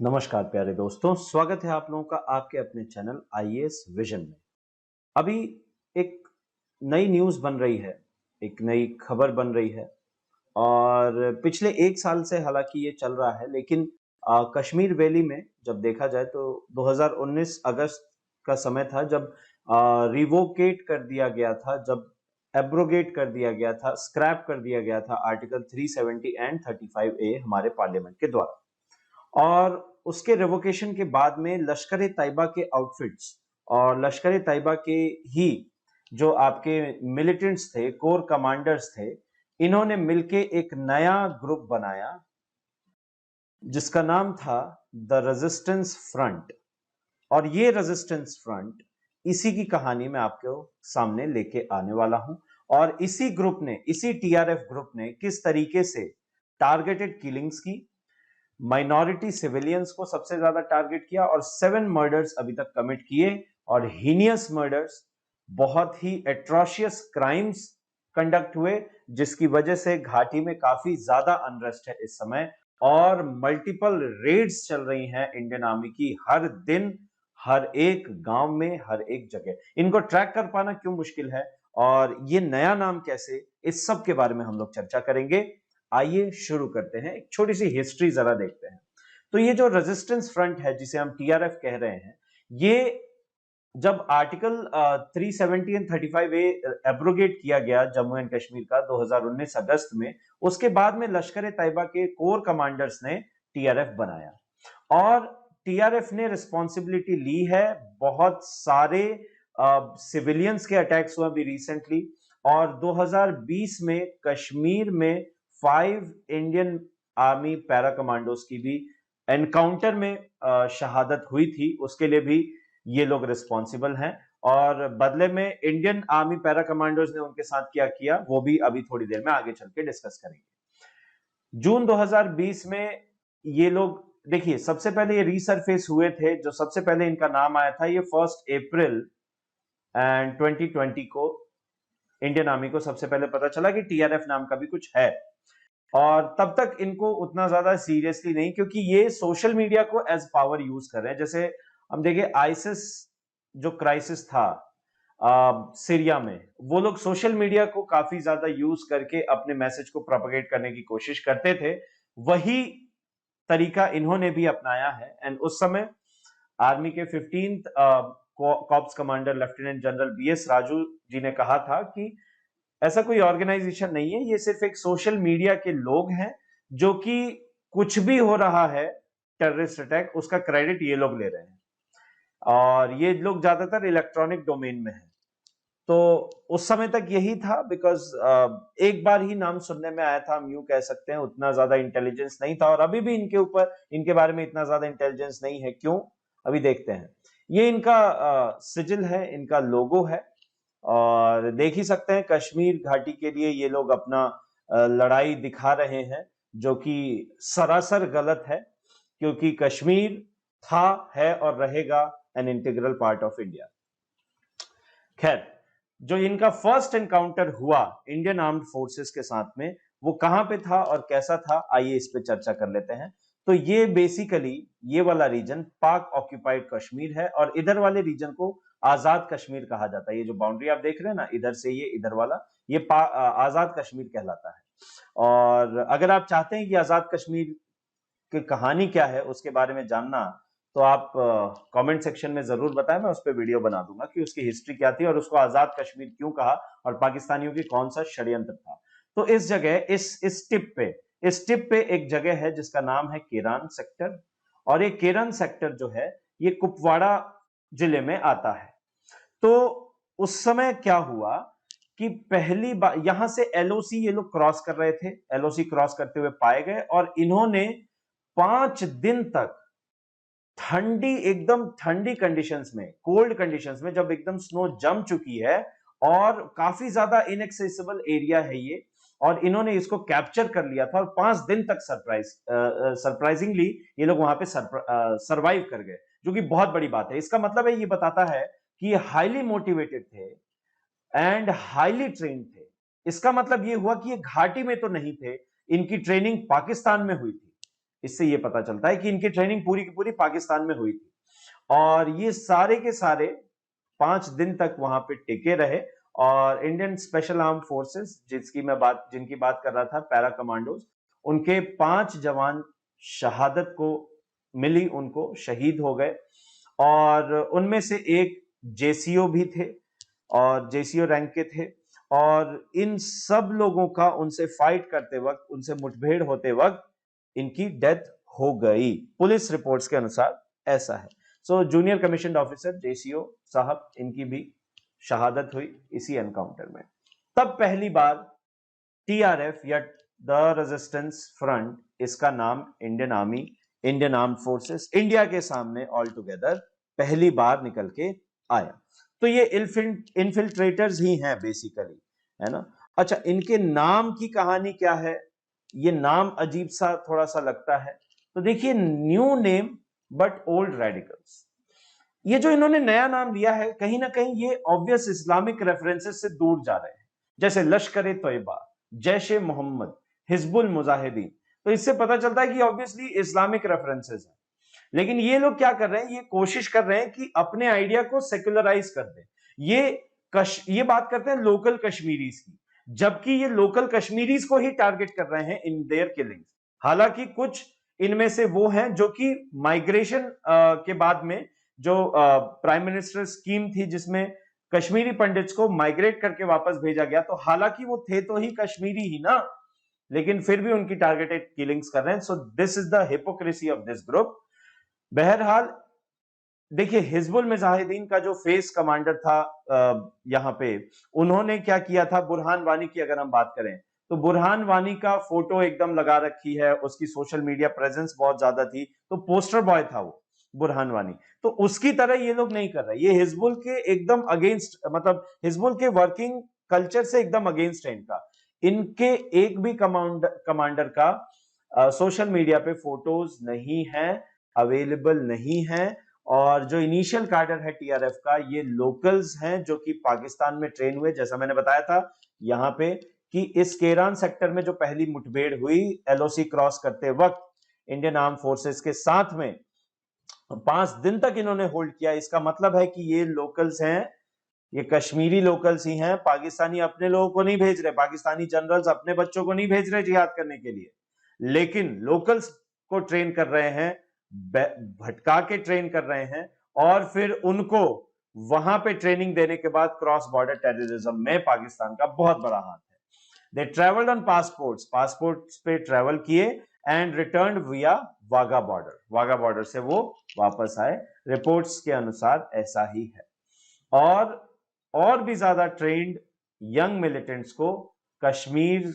नमस्कार प्यारे दोस्तों, स्वागत है आप लोगों का आपके अपने चैनल आईएएस विजन में। अभी एक नई न्यूज़ बन रही है, एक नई खबर बन रही है और पिछले 1 साल से हालांकि ये चल रहा है, लेकिन कश्मीर वैली में जब देखा जाए तो 2019 अगस्त का समय था जब रिवोकेट कर दिया गया था, जब एब्रोगेट कर दिया गया था, स्क्रैप कर दिया गया था आर्टिकल 370 एंड 35A हमारे पार्लियामेंट के द्वारा। और उसके रिवोकेशन के बाद में लश्कर ए तैयबा के आउटफिट्स और लश्कर ए तैयबा के ही जो आपके मिलिटेंट्स थे, कोर कमांडर्स थे, इन्होंने मिलके एक नया ग्रुप बनाया जिसका नाम था द रेजिस्टेंस फ्रंट। और ये रेजिस्टेंस फ्रंट, इसी की कहानी मैं आपके सामने लेके आने वाला हूं। और इसी ग्रुप ने, इसी टीआरएफ ग्रुप ने किस तरीके से टारगेटेड किलिंग्स की, माइनॉरिटी सिविलियंस को सबसे ज्यादा टारगेट किया और 7 मर्डर्स अभी तक कमिट किए और हीनियस मर्डर्स, बहुत ही एट्रोशियस क्राइम्स कंडक्ट हुए, जिसकी वजह से घाटी में काफी ज्यादा अनरेस्ट है इस समय। और मल्टीपल रेड्स चल रही हैं इंडियन आर्मी की हर दिन, हर एक गांव में, हर एक जगह। इनको ट्रैक कर पाना क्यों मुश्किल है और ये नया नाम कैसे, इस सब के बारे में हम लोग चर्चा करेंगे। आइए शुरू करते हैं, एक छोटी सी हिस्ट्री जरा देखते हैं। तो ये जो रेजिस्टेंस फ्रंट है, जिसे हम टीआरएफ कह रहे हैं, ये जब आर्टिकल 370 एंड 35A एब्रोगेट किया गया जम्मू एंड कश्मीर का 2019 अगस्त में, उसके बाद में लश्कर ए तैयबा के कोर कमांडर्स ने टीआरएफ बनाया और टीआरएफ ने रिस्पॉन्सिबिलिटी ली है। बहुत सारे सिविलियंस के अटैक्स हुए अभी रिसेंटली, और 2020 में कश्मीर में 5 इंडियन आर्मी पैरा कमांडोज की भी एनकाउंटर में शहादत हुई थी, उसके लिए भी ये लोग रिस्पॉन्सिबल हैं। और बदले में इंडियन आर्मी पैरा कमांडोज ने उनके साथ क्या किया, वो भी अभी थोड़ी देर में आगे चल के डिस्कस करेंगे। जून 2020 में ये लोग, देखिए, सबसे पहले ये रीसरफेस हुए थे, जो सबसे पहले इनका नाम आया था, ये 1 अप्रैल एंड 2020 को इंडियन आर्मी को सबसे पहले पता चला कि टीआरएफ नाम का भी कुछ है। और तब तक इनको उतना ज्यादा सीरियसली नहीं, क्योंकि ये सोशल मीडिया को एज पावर यूज कर रहे हैं। जैसे हम देखें, आईसिस जो क्राइसिस था सीरिया में, वो लोग सोशल मीडिया को काफी ज्यादा यूज करके अपने मैसेज को प्रोपेगेट करने की कोशिश करते थे। वही तरीका इन्होंने भी अपनाया है। एंड उस समय आर्मी के 15th corps commander lieutenant general BS Raju ji ने कहा था कि ऐसा कोई ऑर्गेनाइजेशन नहीं है, ये सिर्फ एक सोशल मीडिया के लोग हैं, जो कि कुछ भी हो रहा है टेररिस्ट अटैक, उसका क्रेडिट ये लोग ले रहे हैं। और ये लोग ज्यादातर इलेक्ट्रॉनिक डोमेन में हैं। तो उस समय तक यही था, बिकॉज एक बार ही नाम सुनने में आया था, हम यूं कह सकते हैं, उतना ज्यादा इंटेलिजेंस नहीं था। और अभी भी इनके ऊपर, इनके बारे में इतना ज्यादा इंटेलिजेंस नहीं है। क्यों, अभी देखते हैं। ये इनका सिजिल है, इनका लोगो है, और देख ही सकते हैं कश्मीर घाटी के लिए ये लोग अपना लड़ाई दिखा रहे हैं, जो कि सरासर गलत है, क्योंकि कश्मीर था, है और रहेगा an integral part of India. खैर, जो इनका फर्स्ट एनकाउंटर हुआ इंडियन आर्म्ड फोर्सेस के साथ में, वो कहां पे था और कैसा था, आइए इस पे चर्चा कर लेते हैं। तो ये बेसिकली, ये वाला रीजन पाक ऑक्यूपाइड कश्मीर है, और इधर वाले रीजन को आजाद कश्मीर कहा जाता है। ये जो बाउंड्री आप देख रहे हैं ना, इधर से ये इधर वाला, ये आजाद कश्मीर कहलाता है। और अगर आप चाहते हैं कि आजाद कश्मीर की कहानी क्या है, उसके बारे में जानना, तो आप कमेंट सेक्शन में जरूर बताएं, मैं उस पर वीडियो बना दूंगा कि उसकी हिस्ट्री क्या थी और उसको आजाद कश्मीर क्यों कहा और पाकिस्तानियों की कौन सा षड्यंत्र था। तो इस जगह, इस टिप पे एक जगह है जिसका नाम है केरान सेक्टर, और ये केरान सेक्टर जो है, ये कुपवाड़ा जिले में आता है। तो उस समय क्या हुआ कि पहली बार यहां से एलओसी ये लोग क्रॉस कर रहे थे, एलओसी क्रॉस करते हुए पाए गए, और इन्होंने 5 दिन तक ठंडी, एकदम ठंडी कंडीशंस में, कोल्ड कंडीशंस में, जब एकदम स्नो जम चुकी है और काफी ज्यादा इनएक्सेसिबल एरिया है ये, और इन्होंने इसको कैप्चर कर लिया था। और 5 दिन तक सरप्राइजिंगली ये लोग वहां पे सरवाइव कर गए, जो कि बहुत बड़ी बात है। इसका मतलब है, ये बताता है कि ये हाईली मोटिवेटेड थे एंड हाईली ट्रेन्ड थे। इसका मतलब ये हुआ कि ये घाटी में तो नहीं थे, इनकी ट्रेनिंग पाकिस्तान में हुई थी। इससे ये पता चलता है कि इनकी ट्रेनिंग पूरी की पूरी पाकिस्तान में हुई थी और ये सारे के सारे 5 दिन तक वहां पे टिके रहे और इंडियन स्पेशल आर्म फोर्सेस जिनकी बात कर रहा था, पैरा कमांडोज, उनके 5 जवान शहादत को मिली, उनको शहीद हो गए और उनमें से एक जेसीओ भी थे और जेसीओ रैंक के थे और इन सब लोगों का उनसे फाइट करते वक्त, उनसे मुठभेड़ होते वक्त इनकी डेथ हो गई, पुलिस रिपोर्ट्स के अनुसार ऐसा है। सो जूनियर कमीशन ऑफिसर जेसीओ साहब, इनकी भी शहादत हुई इसी एनकाउंटर में। तब पहली बार टीआरएफ या द रेजिस्टेंस फ्रंट, इसका नाम Indian army, Indian arm forces, India के सामने ऑल टुगेदर पहली बार निकल के आया। तो ये इन्फिल्ट्रेटर्स ही हैं बेसिकली, है ना। अच्छा, इनके नाम की कहानी क्या है, ये नाम अजीब सा थोड़ा सा लगता है। तो देखिए, new name but old radicals, ये जो इन्होंने नया नाम लिया है, कहीं ना कहीं ये ऑब्वियस इस्लामिक रेफरेंसेस से दूर जा रहे हैं, जैसे लश्कर तैयबा, जैश ए मोहम्मद, हिजबुल मुजाहिदीन। तो इससे पता चलता है कि ऑब्वियसली इस्लामिक रेफरेंसेस हैं। लेकिन ये लोग क्या कर रहे हैं, ये कोशिश कर रहे हैं कि अपने आइडिया को सेक्युलराइज कर दें। ये बात करते हैं लोकल कश्मीरीज की, जबकि ये लोकल कश्मीरीज को ही टारगेट कर रहे हैं इन देयर किलिंग्स। हालांकि कुछ इनमें से वो हैं जो कि माइग्रेशन के बाद में जो प्राइम मिनिस्टर स्कीम थी जिसमें कश्मीरी पंडित्स को माइग्रेट करके वापस भेजा गया, तो हालांकि वो थे तो ही कश्मीरी ही ना, लेकिन फिर भी उनकी टारगेटेड किलिंग्स कर रहे हैं। So this is the hypocrisy of this group. बहरहाल देखिए, हिजबुल मुजाहिदीन का जो फेस कमांडर था यहां पे, उन्होंने क्या किया था, बुरहान वानी की अगर हम बात करें तो बुरहान वानी का फोटो एकदम लगा रखी है, उसकी सोशल मीडिया प्रेजेंस बहुत ज्यादा थी, तो पोस्टर बॉय था वो बुरहान वानी। तो उसकी तरह ये लोग नहीं कर रहे, ये हिजबुल के एकदम अगेंस्ट, मतलब हिजबुल के वर्किंग कल्चर से एकदम अगेंस्ट है इनका। इनके एक भी कमांडर का सोशल मीडिया पे फोटोज नहीं है, अवेलेबल नहीं है। और जो इनिशियल कार्डर है टीआरएफ का, ये लोकल्स हैं जो कि पाकिस्तान में ट्रेन हुए, जैसा मैंने बताया था यहां पे कि इस केरान सेक्टर में जो पहली मुठभेड़ हुई एलओसी क्रॉस करते वक्त इंडियन आर्म फोर्सेस के साथ में, 5 दिन तक इन्होंने होल्ड किया। इसका मतलब है कि ये लोकल्स हैं, ये कश्मीरी लोकल्स ही हैं, पाकिस्तानी अपने लोगों को नहीं भेज रहे, पाकिस्तानी जनरल्स अपने बच्चों को नहीं भेज रहे जिहाद करने के लिए, लेकिन लोकल्स को ट्रेन कर रहे हैं, भटका के ट्रेन कर रहे हैं और फिर उनको वहां पे ट्रेनिंग देने के बाद क्रॉस बॉर्डर टेररिज्म में पाकिस्तान का बहुत बड़ा हाथ है। दे ट्रेवल्ड ऑन पासपोर्ट्स पे ट्रेवल किए एंड रिटर्न विया वाघा बॉर्डर से वो वापस आए। रिपोर्ट्स के अनुसार ऐसा ही है। और भी ज्यादा ट्रेंड यंग मिलिटेंट्स को कश्मीर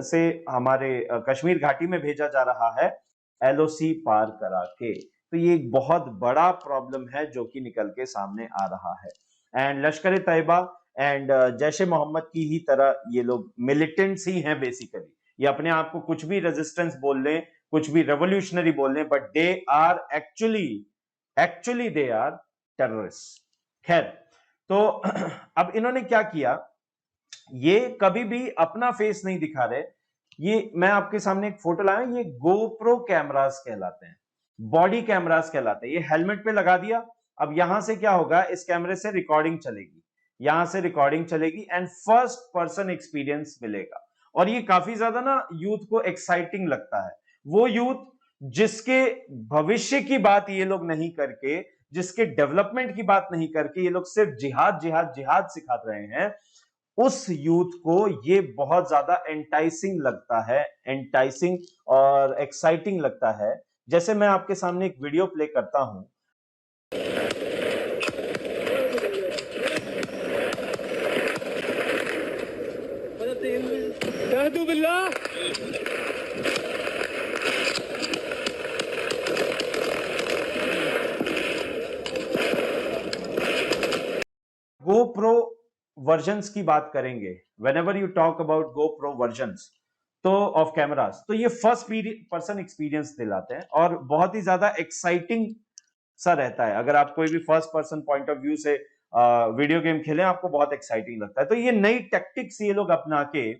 से हमारे कश्मीर घाटी में भेजा जा रहा है एलओसी पार करा के। तो ये एक बहुत बड़ा प्रॉब्लम है जो कि निकल के सामने आ रहा है। And Lashkar Taiba and Jaish ए मोहम्मद की ही तरह ये लोग मिलिटेंट्स ही हैं बेसिकली। ये अपने आप को कुछ भी रेजिस्टेंस बोल लें, कुछ भी रेवोल्यूशनरी बोल लें, but they are actually they are terrorist. खैर, तो अब इन्होंने क्या किया, ये कभी भी अपना फेस नहीं दिखा रहे। ये मैं आपके सामने एक फोटो लाया, ये गोप्रो कैमरास कहलाते हैं, बॉडी कैमरास कहलाते हैं। ये हेलमेट पे लगा दिया, अब यहां से क्या होगा, इस कैमरे से रिकॉर्डिंग चलेगी, यहां से रिकॉर्डिंग चलेगी एंड फर्स्ट पर्सन एक्सपीरियंस मिलेगा। और ये काफी ज्यादा ना यूथ को एक्साइटिंग लगता है। वो यूथ जिसके भविष्य की बात ये लोग नहीं करके, जिसके डेवलपमेंट की बात नहीं करके ये लोग सिर्फ जिहाद सिखा रहे हैं, उस यूथ को ये बहुत ज्यादा एंटाइसिंग लगता है, एंटाइसिंग और एक्साइटिंग लगता है। जैसे मैं आपके सामने एक वीडियो प्ले करता हूं। गोप्रो वर्जन्स की बात करेंगे, whenever you talk about GoPro versions तो ऑफ कैमरास, तो ये फर्स्ट पर्सन एक्सपीरियंस दिलाते हैं और बहुत ही ज्यादा एक्साइटिंग सा रहता है। अगर आप कोई भी first person point of view से वीडियो गेम खेलें, आपको बहुत एक्साइटिंग लगता है। तो ये नई टैक्टिक्स ये लोग अपना के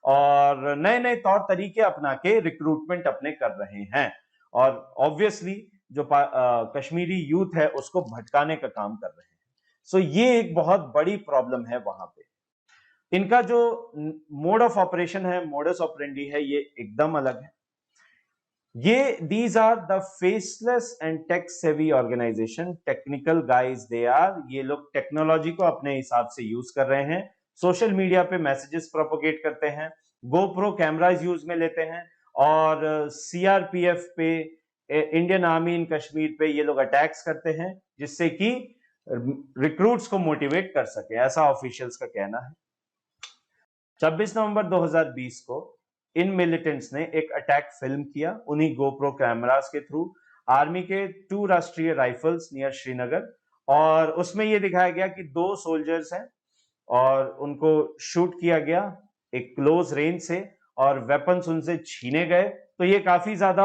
और नए नए तौर तरीके अपना के रिक्रूटमेंट अपने कर रहे हैं। और ऑब्वियसली जो कश्मीरी यूथ है उसको भटकाने का काम कर रहे हैं। सो ये एक बहुत बड़ी प्रॉब्लम है वहां पे। इनका जो मोड ऑफ ऑपरेशन है, मोडस ऑपरेंडी है, ये एकदम अलग है। ये these are the faceless and tech savvy organization, technical guys they are. ये लोग टेक्नोलॉजी को अपने हिसाब से यूज कर रहे हैं, सोशल मीडिया पे मैसेजेस प्रोपोगेट करते हैं, गोप्रो कैमराज यूज में लेते हैं, और सीआरपीएफ पे, इंडियन आर्मी इन कश्मीर पे ये लोग अटैक्स करते हैं, जिससे कि रिक्रूट्स को मोटिवेट कर सके, ऐसा ऑफिशियल्स का कहना है। 26 नवंबर 2020 को इन मिलिटेंट्स ने एक अटैक फिल्म किया उन्हीं गोप्रो कैमरास के थ्रू, आर्मी के 2 राष्ट्रीय राइफल्स नियर श्रीनगर, और उसमें यह दिखाया गया कि 2 सोल्जर्स हैं और उनको शूट किया गया एक क्लोज रेंज से और वेपन्स उनसे छीने गए। तो ये काफी ज्यादा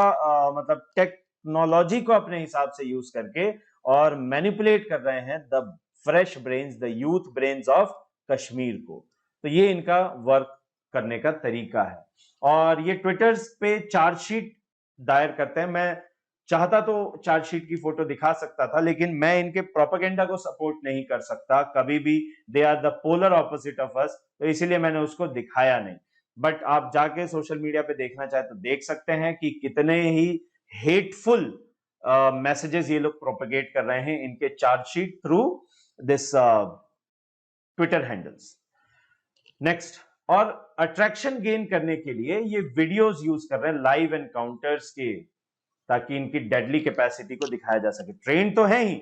मतलब टेक्नोलॉजी को अपने हिसाब से यूज करके और मैनिपुलेट कर रहे हैं the fresh brains, the youth brains of Kashmir को। तो ये इनका वर्क करने का तरीका है। और ये ट्विटर्स पे चार्जशीट दायर करते हैं। मैं चाहता तो चार्जशीट की फोटो दिखा सकता था, लेकिन मैं इनके प्रोपेगेंडा को सपोर्ट नहीं कर सकता कभी भी। They are the polar opposite of us, तो इसीलिए मैंने उसको दिखाया नहीं। बट आप जाके सोशल मीडिया पे देखना चाहे तो देख सकते हैं कि कितने ही हेटफुल मैसेजेस ये लोग प्रोपेगेट कर रहे हैं इनके chargesheet through this Twitter handles. Next, और अट्रैक्शन गेन करने के लिए ये वीडियोस यूज कर रहे हैं लाइव एनकाउंटर्स के, ताकि इनकी डेडली कैपेसिटी को दिखाया जा सके। ट्रेन तो है ही,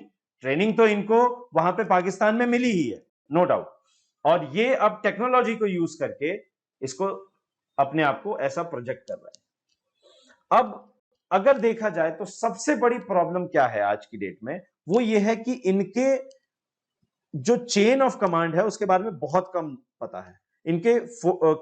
ट्रेनिंग तो इनको वहां पे पाकिस्तान में मिली ही है, नो डाउट। और ये अब टेक्नोलॉजी को यूज करके इसको अपने आप को ऐसा प्रोजेक्ट कर रहा है। अब अगर देखा जाए तो सबसे बड़ी प्रॉब्लम क्या है आज की डेट में, वो ये है कि इनके जो चेन ऑफ कमांड है उसके बारे में बहुत कम पता है। इनके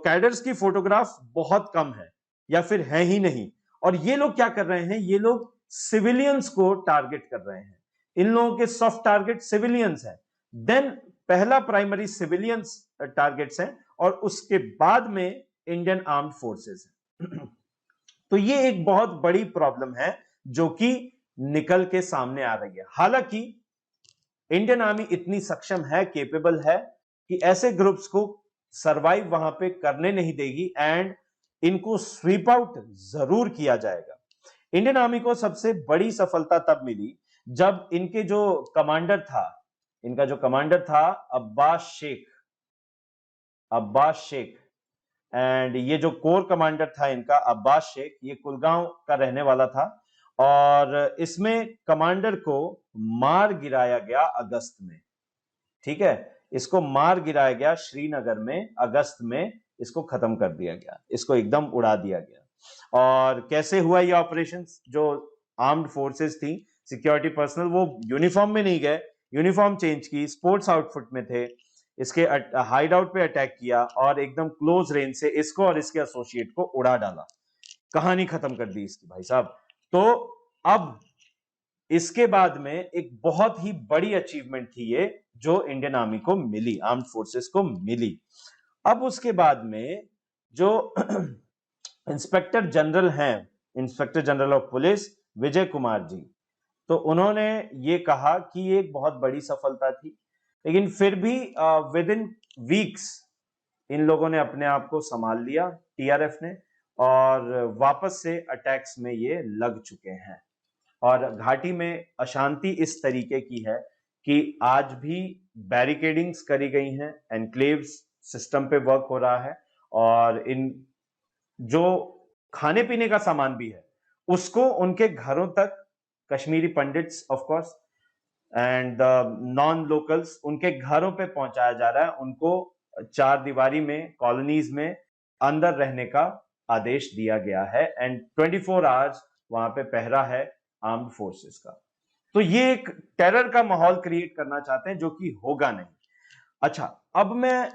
कैडर्स की फोटोग्राफ बहुत कम है या फिर है ही नहीं। और ये लोग क्या कर रहे हैं, ये लोग सिविलियंस को टारगेट कर रहे हैं। इन लोगों के सॉफ्ट टारगेट सिविलियंस हैं, देन पहला प्राइमरी सिविलियंस टारगेट्स हैं, और उसके बाद में इंडियन आर्म्ड फोर्सेस है। तो ये एक बहुत बड़ी प्रॉब्लम है जो कि निकल के सामने आ रही है। हालांकि इंडियन आर्मी इतनी सक्षम है, केपेबल है कि ऐसे ग्रुप्स को सरवाइव वहां पे करने नहीं देगी एंड इनको स्वीप आउट जरूर किया जाएगा। इंडियन आर्मी को सबसे बड़ी सफलता तब मिली जब इनके जो कमांडर था, इनका जो कमांडर था अब्बास शेख, एंड ये जो कोर कमांडर था इनका अब्बास शेख, ये कुलगांव का रहने वाला था। और इसमें कमांडर को मार गिराया गया अगस्त में, ठीक है, इसको मार गिराया गया श्रीनगर में अगस्त में, इसको खत्म कर दिया गया, इसको एकदम उड़ा दिया गया। और कैसे हुआ ये ऑपरेशन? जो आर्म्ड फोर्सेस थी, सिक्योरिटी पर्सनल, वो यूनिफॉर्म में नहीं गए, यूनिफॉर्म चेंज की, स्पोर्ट्स आउटफिट में थे, इसके हाइड आउट पे अटैक किया और एकदम क्लोज रेंज से इसको और इसके एसोसिएट को उड़ा डाला, कहानी खत्म कर दी इसकी भाई साहब। तो अब इसके बाद में एक बहुत ही बड़ी अचीवमेंट थी ये जो इंडियन आर्मी को मिली, आर्म्ड फोर्सेस को मिली। अब उसके बाद में जो इंस्पेक्टर जनरल हैं, inspector general of police Vijay Kumar ji, तो उन्होंने ये कहा कि ये एक बहुत बड़ी सफलता थी, लेकिन फिर भी विद इन वीक्स इन लोगों ने अपने आप को संभाल लिया, टीआरएफ ने, और वापस से अटैक्स में ये लग चुके हैं। और घाटी में अशांति इस तरीके की है कि आज भी बैरिकेडिंग्स करी गई हैं, एनक्लेव्स सिस्टम पे वर्क हो रहा है, और इन जो खाने पीने का सामान भी है उसको उनके घरों तक Kashmiri pandits of course and non locals उनके घरों पे पहुंचाया जा रहा है। उनको 4 दीवारी में, कॉलोनीज में अंदर रहने का आदेश दिया गया है एंड 24 आवर्स वहां पे पहरा है आर्म्ड फोर्सेस का। तो ये एक टेरर का माहौल क्रिएट करना चाहते हैं जो कि होगा नहीं। अच्छा, अब मैं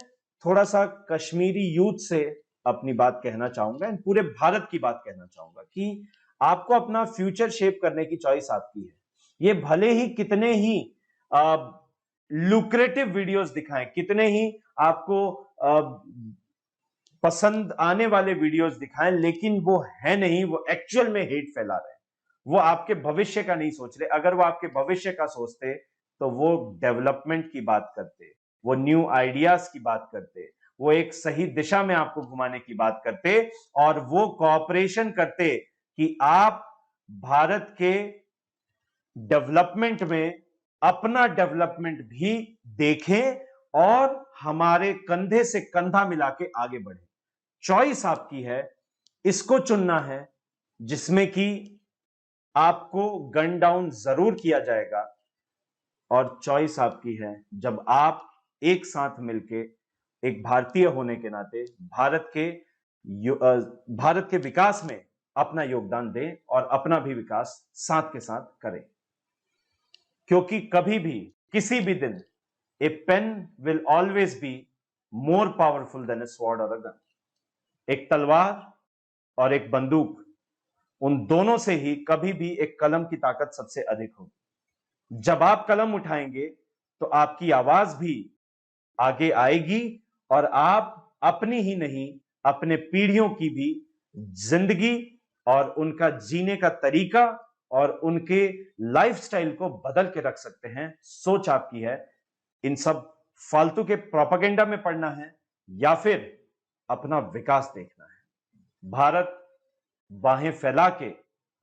थोड़ा सा कश्मीरी यूथ से अपनी बात कहना चाहूंगा, पूरे भारत की बात कहना चाहूंगा कि आपको अपना फ्यूचर शेप करने की चॉइस आपकी है। ये भले ही कितने ही लुक्रेटिव वीडियोस दिखाएं, कितने ही आपको पसंद आने वाले वीडियोस दिखाएं, लेकिन वो है नहीं, वो एक्चुअल में हेट फैला रहे हैं। वो आपके भविष्य का नहीं सोच रहे। अगर वो आपके भविष्य का सोचते तो वो डेवलपमेंट की बात करते, वो न्यू आइडियाज की बात करते, वो एक सही दिशा में आपको घुमाने की बात करते, और वो कोऑपरेशन करते कि आप भारत के डेवलपमेंट में अपना डेवलपमेंट भी देखें और हमारे कंधे से कंधा मिला के आगे बढ़े। चॉइस आपकी है, इसको चुनना है जिसमें कि आपको गन डाउन जरूर किया जाएगा, और चॉइस आपकी है जब आप एक साथ मिलके एक भारतीय होने के नाते भारत के विकास में अपना योगदान दें और अपना भी विकास साथ के साथ करें। क्योंकि कभी भी किसी भी दिन a pen will always be more powerful than a sword और अ गन। एक तलवार और एक बंदूक, उन दोनों से ही कभी भी एक कलम की ताकत सबसे अधिक होगी। जब आप कलम उठाएंगे तो आपकी आवाज भी आगे आएगी, और आप अपनी ही नहीं अपने पीढ़ियों की भी जिंदगी और उनका जीने का तरीका और उनके लाइफस्टाइल को बदल के रख सकते हैं। सोच आपकी है। इन सब फालतू के प्रोपेगेंडा में पड़ना है या फिर अपना विकास देखना है। भारत बाहें फैला के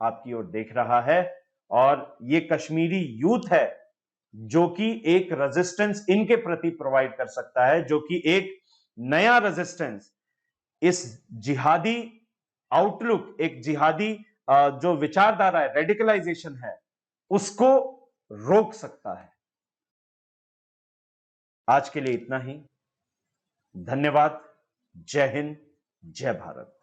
आपकी ओर देख रहा है, और ये कश्मीरी यूथ है जो कि एक रेजिस्टेंस इनके प्रति प्रोवाइड कर सकता है, जो कि एक नया रेजिस्टेंस इस जिहादी आउटलुक, एक जिहादी जो विचारधारा है, रेडिकलाइजेशन है, उसको रोक सकता है। आज के लिए इतना ही। धन्यवाद। जय हिंद, जय भारत।